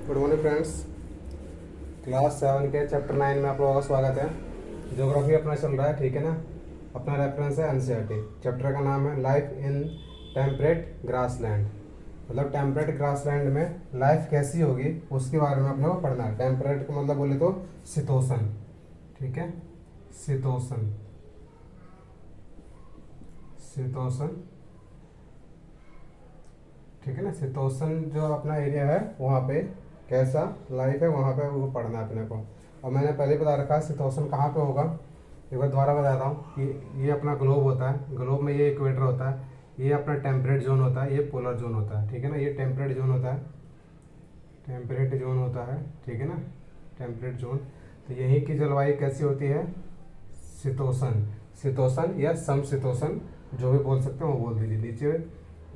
Good morning friends. Class 7 के chapter 9 में आप लोगों का स्वागत है। ज्योग्राफी अपना चल रहा है, ठीक है ना। अपना रेफरेंस है एनसीईआरटी। चैप्टर का नाम है लाइफ इन टेम्परेट ग्रासलैंड। मतलब टेम्परेट ग्रासलैंड में लाइफ कैसी होगी उसके बारे में अपने को पढ़ना है। टेम्परेट का मतलब बोले तो शीतोष्ण, ठीक है। शीतोष्ण, शीतोष्ण, ठीक है ना। शीतोष्ण जो अपना एरिया है वहाँ पे कैसा लाइफ है वहाँ पे वो पढ़ना है अपने को। और मैंने पहले बता रखा है शीतोष्ण कहाँ पे होगा। एक बार दोबारा बताता हूँ कि ये अपना ग्लोब होता है, ग्लोब में ये इक्वेटर होता है, ये अपना टेम्परेट जोन होता है, ये पोलर जोन होता है, ठीक है ना। ये टेम्परेट जोन होता है, टेम्परेट जोन होता है, ठीक है ना, टेम्परेट जोन। तो यहीं की जलवायु कैसी होती है, शीतोष्ण, शीतोष्ण या समशीतोष्ण जो भी बोल सकते हैं वो बोल दीजिए। नीचे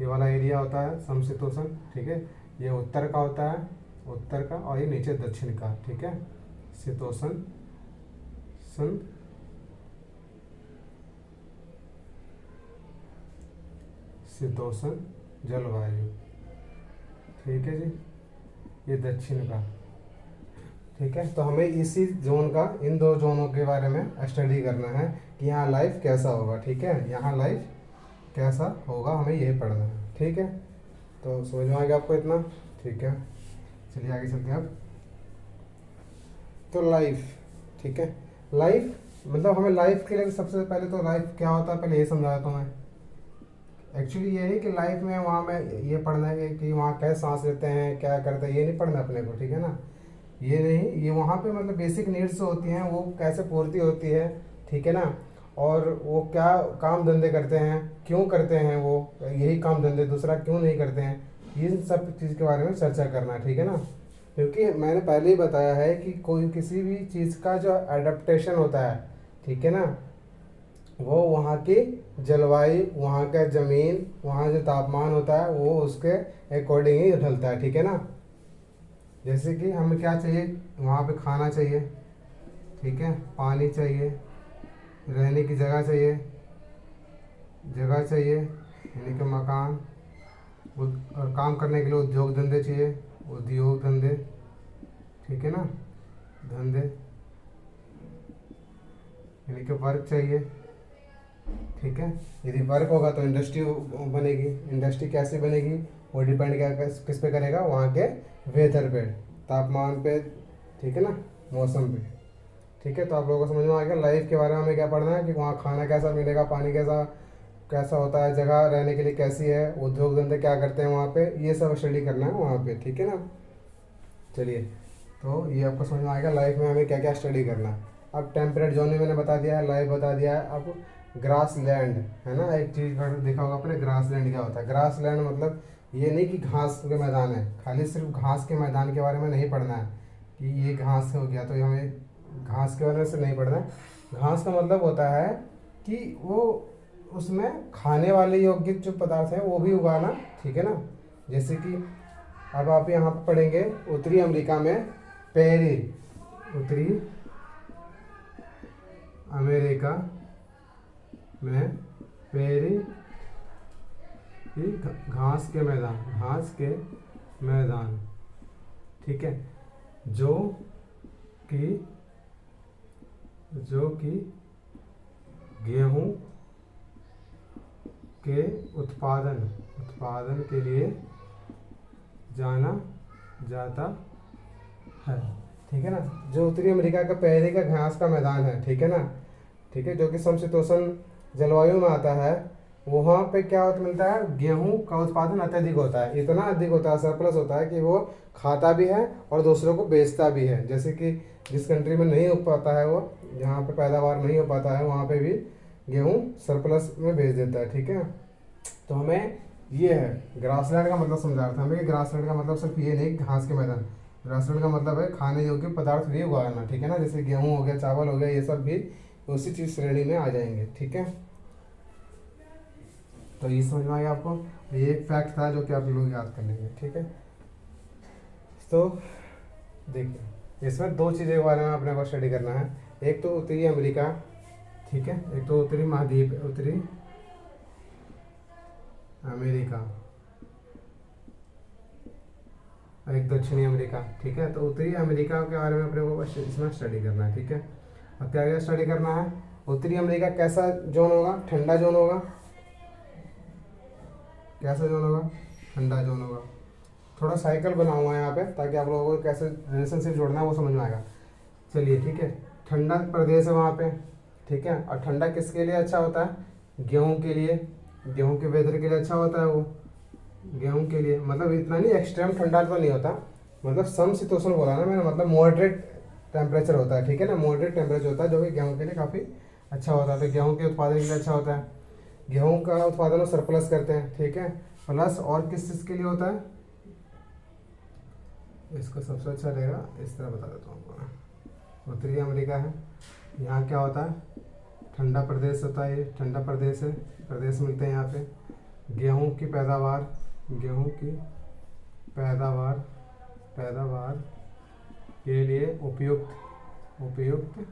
ये वाला एरिया होता है समशीतोष्ण, ठीक है। ये उत्तर का होता है, उत्तर का, और ये नीचे दक्षिण का, ठीक है। शीतोष्ण सन शीतोष्ण जलवायु, ठीक है जी। ये दक्षिण का, ठीक है। तो हमें इसी जोन का, इन दो जोनों के बारे में स्टडी करना है कि यहाँ लाइफ कैसा होगा, ठीक है। यहाँ लाइफ कैसा होगा हमें यही पढ़ना है, ठीक है। तो समझ में आ गया आपको इतना, ठीक है। चलिए आगे चलते हैं अब। तो लाइफ, ठीक है। लाइफ मतलब हमें लाइफ के लिए सबसे पहले तो लाइफ क्या होता है पहले ये समझा देता हूँ मैं। एक्चुअली ये नहीं कि लाइफ में वहाँ में ये पढ़ना है कि वहाँ कैसे सांस लेते हैं क्या करते हैं, ये नहीं पढ़ना अपने को, ठीक है ना। ये नहीं, ये वहाँ पे मतलब बेसिक नीड्स होती हैं वो कैसे पूर्ति होती है, ठीक है ना। और वो क्या काम धंधे करते हैं, क्यों करते हैं वो यही काम धंधे, दूसरा क्यों नहीं करते हैं, ये सब चीज़ के बारे में चर्चा करना है, ठीक है ना। क्योंकि मैंने पहले ही बताया है कि कोई किसी भी चीज़ का जो एडेप्टेशन होता है, ठीक है ना, वो वहाँ की जलवायु, वहाँ का ज़मीन, वहाँ जो तापमान होता है वो उसके अकॉर्डिंग ही ढलता है, ठीक है ना। जैसे कि हमें क्या चाहिए, वहाँ पे खाना चाहिए, ठीक है, पानी चाहिए, रहने की जगह चाहिए, जगह चाहिए यानी कि मकान, और काम करने के लिए उद्योग धंधे चाहिए, उद्योग धंधे, ठीक है ना, धंधे यानी कि वर्क चाहिए, ठीक है। यदि वर्क होगा तो इंडस्ट्री बनेगी। इंडस्ट्री कैसे बनेगी वो डिपेंड क्या किस पे करेगा, वहाँ के वेदर पे, तापमान पे, ठीक है ना, मौसम पे, ठीक है। तो आप लोगों को समझ में आ गया लाइफ के बारे में हमें क्या पढ़ना है कि वहाँ खाना कैसा मिलेगा, पानी कैसा कैसा होता है, जगह रहने के लिए कैसी है, उद्योग धंधे क्या करते हैं वहाँ पे, ये सब स्टडी करना है वहाँ पे, ठीक है ना। चलिए, तो ये आपको समझ में आएगा लाइफ में हमें क्या क्या स्टडी करना है। अब टेम्परेट जोन में मैंने बता दिया है, लाइफ बता दिया है। अब ग्रास लैंड है ना, एक चीज़ देखा होगा आपने, ग्रास लैंड क्या होता है। ग्रास लैंड मतलब ये नहीं कि घास के मैदान है, खाली सिर्फ घास के मैदान के बारे में नहीं पढ़ना है कि ये घास हो गया तो ये हमें घास के बारे से नहीं पढ़ना है। घास का मतलब होता है कि वो उसमें खाने वाले योग्य जो पदार्थ हैं वो भी उगाना, ठीक है ना। जैसे कि अब आप यहाँ पर पढ़ेंगे उत्तरी अमेरिका में पेरी, उत्तरी अमेरिका में पेरी की घास के मैदान, घास के मैदान, ठीक है, जो कि गेहूं के उत्पादन उत्पादन के लिए जाना जाता है, ठीक है ना। जो उत्तरी अमेरिका का पहले का घास का मैदान है, ठीक है ना, ठीक है, जो कि समशीतोष्ण जलवायु में आता है, वहाँ पे क्या होता मिलता है, गेहूं का उत्पादन अत्यधिक होता है, इतना अधिक होता है, सरप्लस होता है कि वो खाता भी है और दूसरों को बेचता भी है। जैसे कि जिस कंट्री में नहीं हो पाता है, वो जहाँ पे पैदावार नहीं हो पाता है वहाँ पे भी गेहूँ सरप्लस में बेच देता है, ठीक है। तो हमें ये है ग्रासलैंड का मतलब समझा रहा था हमें कि ग्रासलैंड का मतलब सिर्फ ये नहीं घास के मैदान। ग्रासलैंड का मतलब है खाने योग्य पदार्थ भी उगाना, ठीक है ना। जैसे गेहूँ हो गया, चावल हो गया, ये सब भी उसी चीज़ श्रेणी में आ जाएंगे, ठीक है। तो ये समझ में आ गया आपको। ये एक फैक्ट था जो कि आप लोग याद कर लेंगे, ठीक है। तो देखिए इसमें दो चीज़ें के बारे में अपने को स्टडी करना है। एक तो उत्तरी अमेरिका, ठीक है, एक तो उत्तरी महाद्वीप, उत्तरी अमेरिका, और एक दक्षिणी अमेरिका, ठीक है। तो उत्तरी अमेरिका के बारे में अपने को बस इसमें स्टडी करना है, ठीक है। अब क्या क्या स्टडी करना है, उत्तरी अमेरिका कैसा जोन होगा, ठंडा जोन होगा, कैसा जोन होगा, ठंडा जोन होगा। थोड़ा साइकिल बना हुआ है यहाँ पे ताकि आप लोगों को कैसे रिलेशनशिप जोड़ना है वो समझ में आएगा। चलिए ठीक है, ठंडा प्रदेश है वहाँ पे, ठीक है। और ठंडा किसके लिए अच्छा होता है, गेहूँ के लिए, गेहूँ के वेदर के लिए अच्छा होता है वो, गेहूँ के लिए। मतलब इतना नहीं एक्सट्रीम ठंडा तो नहीं होता, मतलब समशीतोष्ण बोला ना मैंने, मतलब मॉडरेट टेम्परेचर होता है, ठीक है ना, मॉडरेट टेम्परेचर होता है जो कि गेहूँ के लिए काफ़ी अच्छा होता है। तो गेहूँ के उत्पादन के लिए अच्छा होता है, गेहूँ का उत्पादन वो सरप्लस करते हैं, ठीक है। प्लस और किस चीज़ के लिए होता है, इसको सबसे अच्छा रहेगा इस तरह बता देता हूँ आपको। उत्तरी अमेरिका है, यहाँ क्या होता है, ठंडा प्रदेश होता है, ये ठंडा प्रदेश है, प्रदेश मिलते हैं यहाँ पे। गेहूँ की पैदावार, गेहूँ की पैदावार पैदावार के लिए उपयुक्त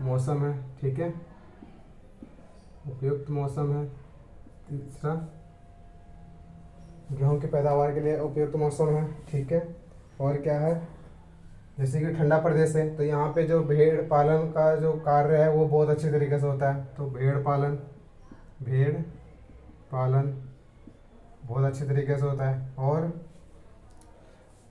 मौसम है, ठीक है, उपयुक्त मौसम है। तीसरा, गेहूँ की पैदावार के लिए उपयुक्त मौसम है, ठीक है। और क्या है, जैसे कि ठंडा प्रदेश है तो यहाँ पे जो भेड़ पालन का जो कार्य है वो बहुत अच्छे तरीके से होता है। तो भेड़ पालन बहुत अच्छे तरीके से होता है। और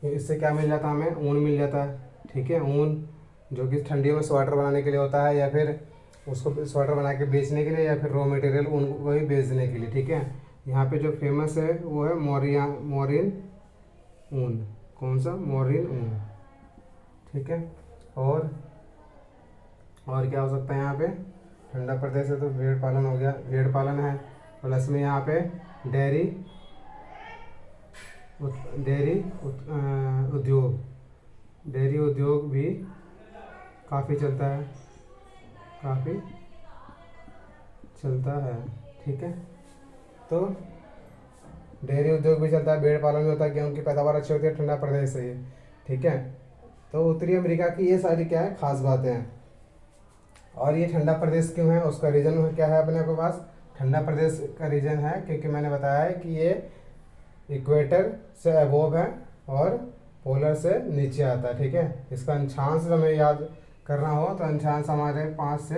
इससे क्या मिल जाता है, हमें ऊन मिल जाता है, ठीक है। ऊन जो कि ठंडियों में स्वेटर बनाने के लिए होता है, या फिर उसको स्वेटर बना के बेचने के लिए, या फिर रॉ मटेरियल ऊन को ही बेचने के लिए, ठीक है। यहाँ पे जो फेमस है वो है मोरिन ऊन, कौन सा, मोरिन ऊन, ठीक है। और क्या हो सकता है यहाँ पे, ठंडा प्रदेश है तो भेड़ पालन हो गया, भेड़ पालन है। प्लस में यहाँ पे डेयरी उद्योग भी काफ़ी चलता है, ठीक है। तो डेयरी उद्योग भी चलता है, भेड़ पालन भी होता है, गेहूँ की पैदावार अच्छी होती है, ठंडा प्रदेश है ये, ठीक है। तो उत्तरी अमेरिका की ये सारी क्या है, खास बातें हैं। और ये ठंडा प्रदेश क्यों है, उसका रीज़न क्या है अपने के पास, ठंडा प्रदेश का रीज़न है क्योंकि मैंने बताया है कि ये इक्वेटर से अबोव है और पोलर से नीचे आता है, ठीक है। इसका अंशांश हमें याद करना हो तो अंशांश हमारे 5 से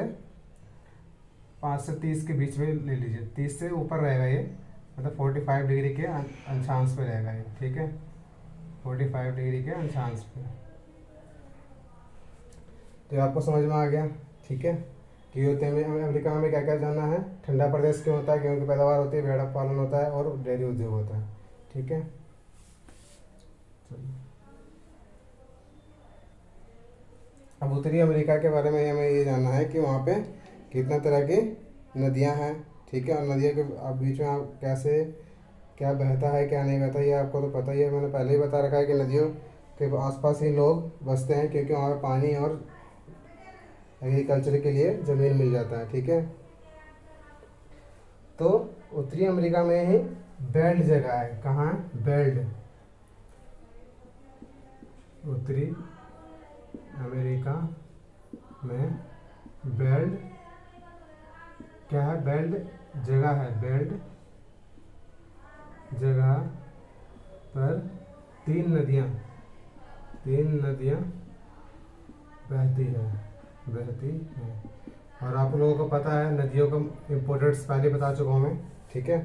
30 के बीच में ले लीजिए, 30 से ऊपर रहेगा ये, मतलब 45 डिग्री के अंशांश पे रहेगा ये, ठीक है, 45 डिग्री के अंशांश पे। तो आपको समझ में आ गया, ठीक है, कि उत्तरी अमेरिका में क्या क्या जानना है, ठंडा प्रदेश क्यों होता है, गेहूँ की पैदावार होती है, भेड़ पालन होता है और डेयरी उद्योग होता है, ठीक है। अब उत्तरी अमेरिका के बारे में हमें ये जानना है कि वहाँ पे कितना तरह की नदियाँ हैं, ठीक है। और नदियों के बीच में आप कैसे क्या बहता है क्या नहीं बहता, ये आपको तो पता ही है, मैंने पहले ही बता रखा है कि नदियों के आसपास ही लोग बसते हैं क्योंकि वहाँ पे पानी और एग्रीकल्चर के लिए ज़मीन मिल जाता है, ठीक है। तो उत्तरी अमेरिका में ही बेल्ट जगह है, कहाँ है, बेल्ट, उत्तरी अमेरिका में बेल्ट क्या है, बेल्ट जगह है, बेल्ट जगह पर 3 नदियाँ बहती हैं। और आप लोगों को पता है नदियों का इम्पोर्टेंस पहले बता चुका हूँ मैं, ठीक है।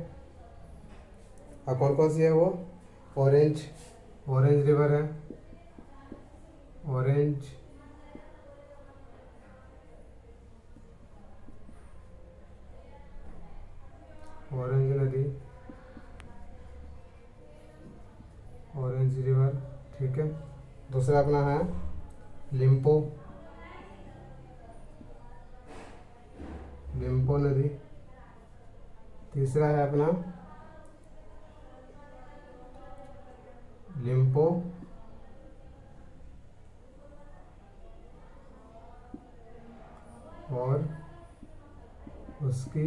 और कौन कौन सी है वो, ऑरेंज रिवर है, ऑरेंज नदी, ऑरेंज रिवर, ठीक है। दूसरा अपना है लिम्पो नदी। तीसरा है अपना लिम्पो और उसकी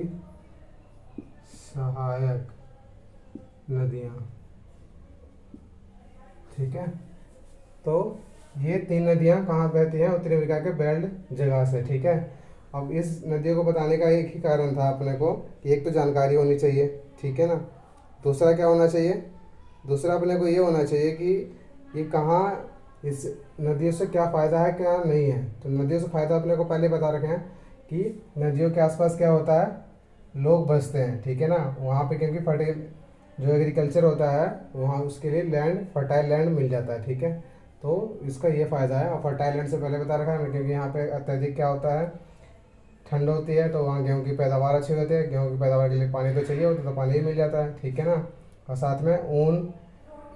सहायक नदियाँ, ठीक है। तो ये 3 नदियाँ कहाँ बहती हैं, उत्तरी अमेरिका के बेल्ट जगह से, ठीक है। अब इस नदियों को बताने का एक ही कारण था अपने को कि एक तो जानकारी होनी चाहिए, ठीक है ना, दूसरा क्या होना चाहिए, दूसरा अपने को ये होना चाहिए कि ये कहाँ, इस नदियों से क्या फ़ायदा है क्या नहीं है। तो नदियों से फ़ायदा अपने को पहले बता रखे हैं कि नदियों के आसपास क्या होता है, लोग बसते हैं, ठीक है ना। वहाँ पे क्योंकि फर्टाइल जो एग्रीकल्चर होता है वहाँ उसके लिए लैंड, फर्टाइल लैंड मिल जाता है, ठीक है। तो इसका ये फ़ायदा है। और फर्टाइल लैंड से पहले बता रखा है क्योंकि यहाँ पे अत्यधिक क्या होता है, ठंड होती है, तो वहाँ गेहूँ की पैदावार अच्छी होती है। गेहूँ की पैदावार के लिए पानी तो चाहिए होता है, तो पानी ही मिल जाता है, ठीक है ना। और साथ में ऊन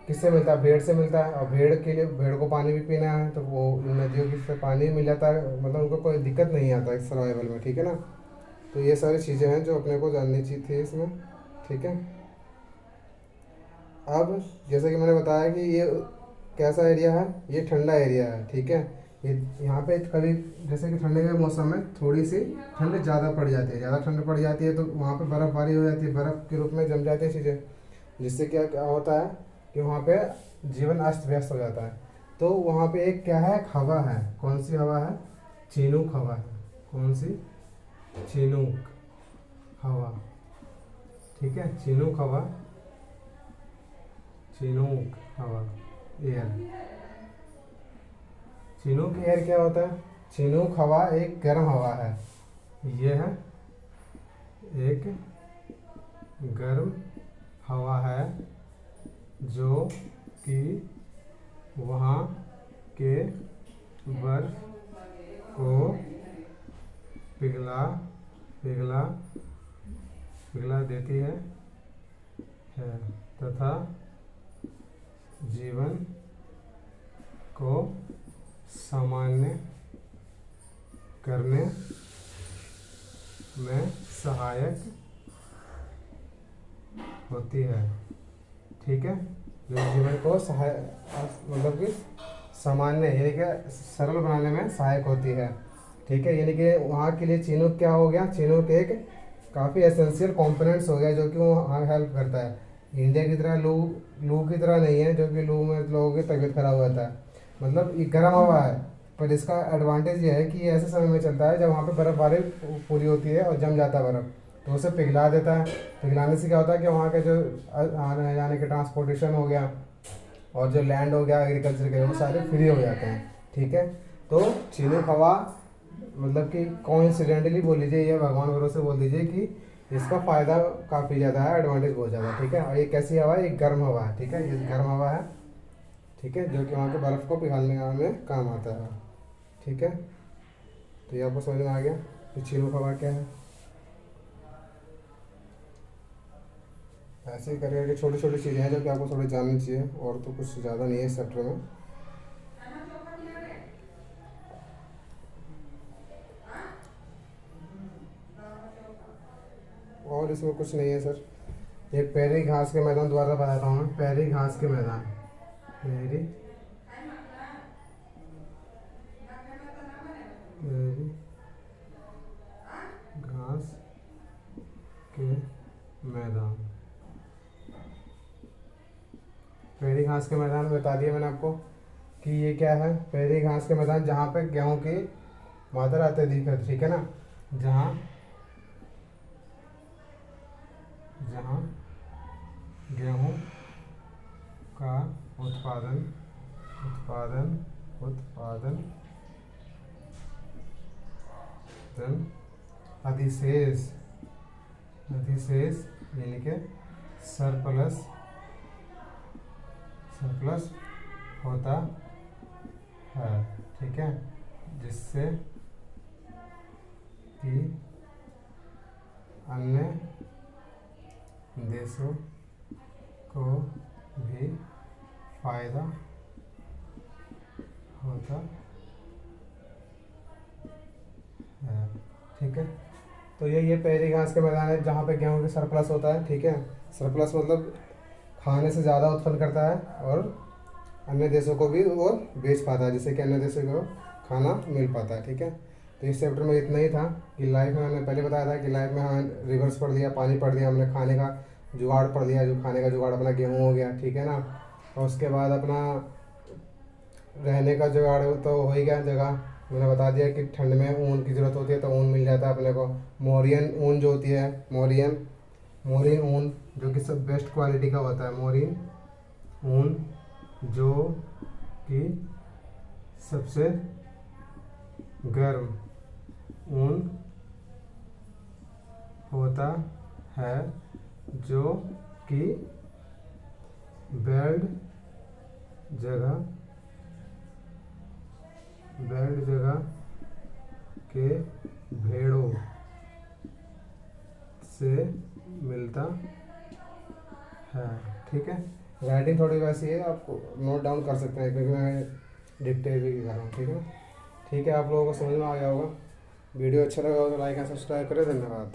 किससे मिलता है, भेड़ से मिलता है। और भेड़ के लिए, भेड़ को पानी भी पीना है, तो वो नदियों की से पानी मिल जाता है, मतलब उनको कोई दिक्कत नहीं आता इस सर्वाइवल में, ठीक है ना। तो ये सारी चीज़ें हैं जो अपने को जाननी चाहिए थी इसमें, ठीक है। अब जैसे कि मैंने बताया कि ये कैसा एरिया है, ये ठंडा एरिया है, ठीक है। ये यहाँ पे कभी जैसे कि ठंडे के मौसम में थोड़ी सी ठंड ज़्यादा पड़ जाती है, ज़्यादा ठंड पड़ जाती है तो वहाँ पे बर्फ़बारी हो जाती है, बर्फ़ के रूप में जम जाती है चीज़ें, जिससे क्या क्या होता है कि वहाँ पे जीवन अस्त व्यस्त हो जाता है। तो वहाँ पे एक क्या है, हवा है। कौन सी हवा है, चीनूक हवा है। कौन सी, चीनूक हवा, ठीक है। चीनूक हवा, चिनूक हवा, एयर। चिनूक एयर क्या होता है, चिनूक हवा एक गर्म हवा है। ये है एक गर्म हवा है जो कि वहाँ के बर्फ को पिघला पिघला पिघला देती है तथा जीवन को सामान्य करने में सहायक होती है, ठीक है। जो जीवन को मतलब कि सामान्य यानी कि सरल बनाने में सहायक होती है, ठीक है। यानी कि वहाँ के लिए चीनूक क्या हो गया, चीनूक एक काफ़ी एसेंशियल कंपोनेंट्स हो गया जो कि वो वहाँ हेल्प करता है। इंडिया की तरह लू लू की तरह नहीं है, जो कि लू में लोगों की तबीयत खराब हो जाता है। मतलब ये गर्म हवा है, पर इसका एडवांटेज ये है कि ये ऐसे समय में चलता है जब वहाँ पे बर्फ़बारी पूरी होती है और जम जाता है बर्फ़, तो उसे पिघला देता है। पिघलाने से क्या होता है कि वहाँ के जो आने जाने के ट्रांसपोर्टेशन हो गया और जो लैंड हो गया एग्रीकल्चर के, वो सारे फ्री हो जाते हैं, ठीक है। तो चीनूक हवा मतलब कि कोइंसिडेंटली बोल लीजिए या भगवान भरोसे बोल दीजिए कि इसका फ़ायदा काफ़ी ज़्यादा है, एडवांटेज बहुत ज़्यादा है, ठीक है। और ये कैसी हवा है, एक गर्म हवा है, ठीक है। ये गर्म हवा है, ठीक है, जो कि वहाँ के बर्फ़ को पिघालने में काम आता है, ठीक है। तो ये आपको समझ में आ गया कि चीनूक हवा क्या है। ऐसे ही करके छोटी छोटी चीज़ें हैं जो कि आपको थोड़ी जाननी चाहिए, और तो कुछ ज़्यादा नहीं है इस चैप्टर में। और इसमें कुछ नहीं है सर। एक पैरी घास के मैदान, दोबारा बताता हूँ मैं, पैरी घास के मैदान, पैरी पैरी घास के मैदान, पैरी घास के मैदान बता दिया मैंने आपको कि ये क्या है, पैरी घास के मैदान जहाँ पे गेहूँ की मात्रा अत्यधिक है, ठीक है ना। जहाँ जहाँ गेहूँ का उत्पादन उत्पादन उत्पादन धन अधिशेष अधिशेष यानी कि सरप्लस सरप्लस होता है, ठीक है। जिससे कि अन्य देशों को भी फायदा होता है, ठीक है। तो ये पैरी घास के मैदान है जहाँ पे गेहूँ की सरप्लस होता है, ठीक है। सरप्लस मतलब खाने से ज़्यादा उत्पन्न करता है और अन्य देशों को भी वो बेच पाता है, जिससे कि अन्य देशों को खाना मिल पाता है, ठीक है। तो इस चैप्टर में इतना ही था कि लाइफ में हमने पहले बताया था कि लाइफ में हमें रिवर्स पढ़ दिया, पानी पढ़ दिया, हमने खाने का जुगाड़ पढ़ दिया, जो खाने का जुगाड़ अपना गेहूँ हो गया, ठीक है ना। और उसके बाद अपना रहने का जुगाड़ तो हो ही गया, जगह मैंने बता दिया कि ठंड में ऊन की ज़रूरत होती है तो ऊन मिल जाता है अपने को। मोरियन ऊन जो होती है, मोरियन ऊन जो कि सब बेस्ट क्वालिटी का होता है, मोरिन ऊन जो कि सबसे गर्म ऊन होता है, जो कि बेल्ट जगह के भेड़ों से मिलता है। ठीक है, राइटिंग थोड़ी वैसी है, आप नोट डाउन कर सकते हैं क्योंकि मैं डिक्टेट भी कर रहा हूँ। ठीक है, ठीक है, आप लोगों को समझ में आ गया होगा। वीडियो अच्छा लगा हो तो लाइक एंड सब्सक्राइब करें। धन्यवाद।